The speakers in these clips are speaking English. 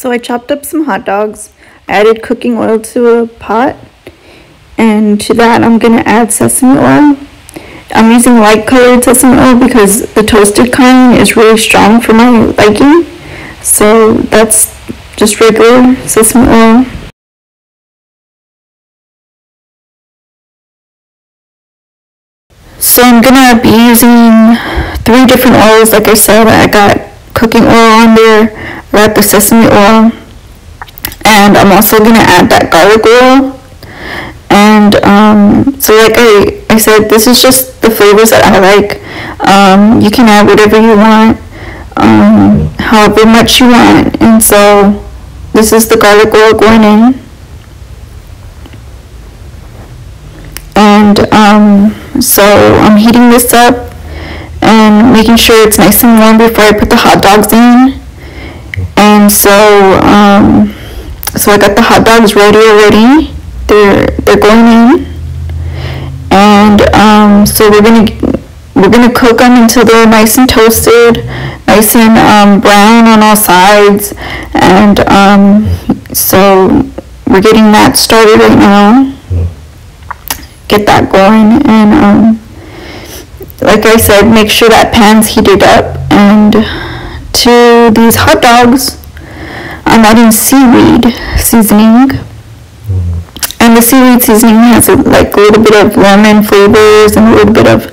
So I chopped up some hot dogs, added cooking oil to a pot, and to that I'm going to add sesame oil. I'm using light colored sesame oil because the toasted kind is really strong for my liking. So that's just regular sesame oil. So I'm gonna be using 3 different oils. Like I said, I got cooking oil on there, I got the sesame oil, and I'm also gonna add that garlic oil. And so like I said, this is just the flavors that I like. You can add whatever you want, however much you want. And so this is the garlic oil going in. And so I'm heating this up and making sure it's nice and warm before I put the hot dogs in. And so I got the hot dogs ready already. They're going in, and so we're gonna cook them until they're nice and toasted, nice and brown on all sides. And so we're getting that started right now. Get that going, and like I said, make sure that pan's heated up. And to these hot dogs, I'm adding seaweed seasoning. And the seaweed seasoning has a little bit of lemon flavors and a little bit of,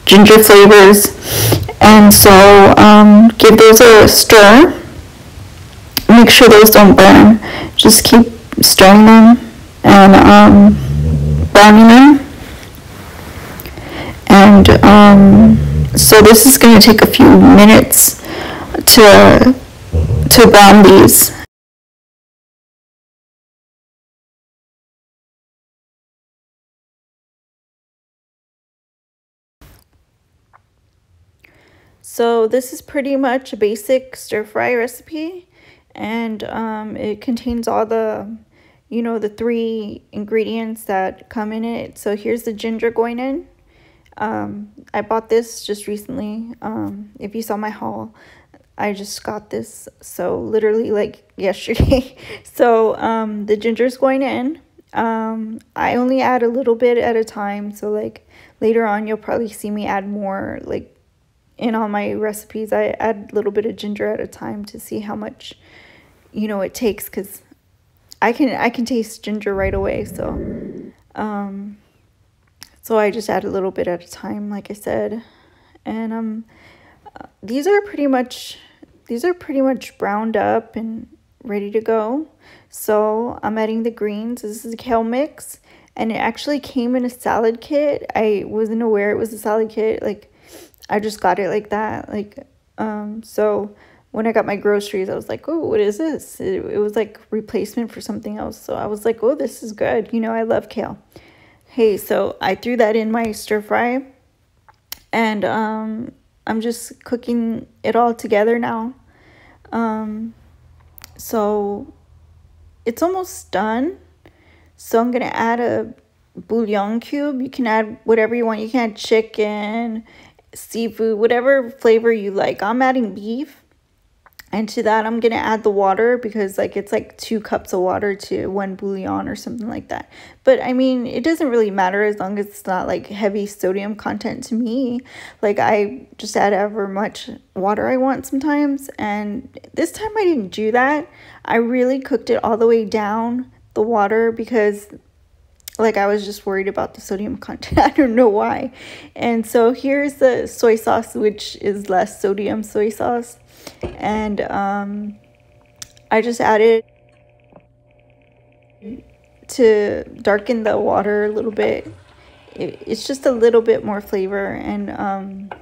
ginger flavors. And so give those a stir. Make sure those don't burn. Just keep stirring them and browning them. And so this is going to take a few minutes to brown these. So this is pretty much a basic stir-fry recipe, and it contains all the, the 3 ingredients that come in it. So here's the ginger going in. I bought this just recently. If you saw my haul, I just got this, so literally like yesterday. So the ginger's going in. I only add a little bit at a time, so like later on you'll probably see me add more. Like in all my recipes, I add a little bit of ginger at a time to see how much it takes, because I can taste ginger right away. So so I just add a little bit at a time, like I said. And these are pretty much browned up and ready to go. So I'm adding the greens. This is a kale mix, and it actually came in a salad kit. I wasn't aware it was a salad kit. Like, I just got it like that. Like, so when I got my groceries, I was like, oh, what is this? It was like replacement for something else. So I was like, oh, this is good. I love kale. Hey, so I threw that in my stir fry, and I'm just cooking it all together now. So it's almost done. So I'm gonna add a bouillon cube. You can add whatever you want. You can add chicken, seafood, whatever flavor you like. I'm adding beef. And to that, I'm going to add the water, because it's like 2 cups of water to 1 bouillon or something like that. But I mean, it doesn't really matter as long as it's not like heavy sodium content to me. Like, I just add however much water I want sometimes. And this time I didn't do that. I really cooked it all the way down, the water, because like I was just worried about the sodium content. I don't know why. And so here's the soy sauce, which is less sodium soy sauce. And I just added to darken the water a little bit. It's just a little bit more flavor, and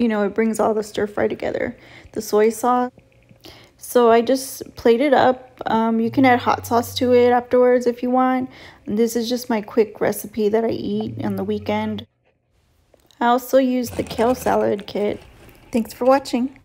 it brings all the stir fry together, the soy sauce. So I just plated up. You can add hot sauce to it afterwards if you want. This is just my quick recipe that I eat on the weekend. I also used the kale salad kit. Thanks for watching.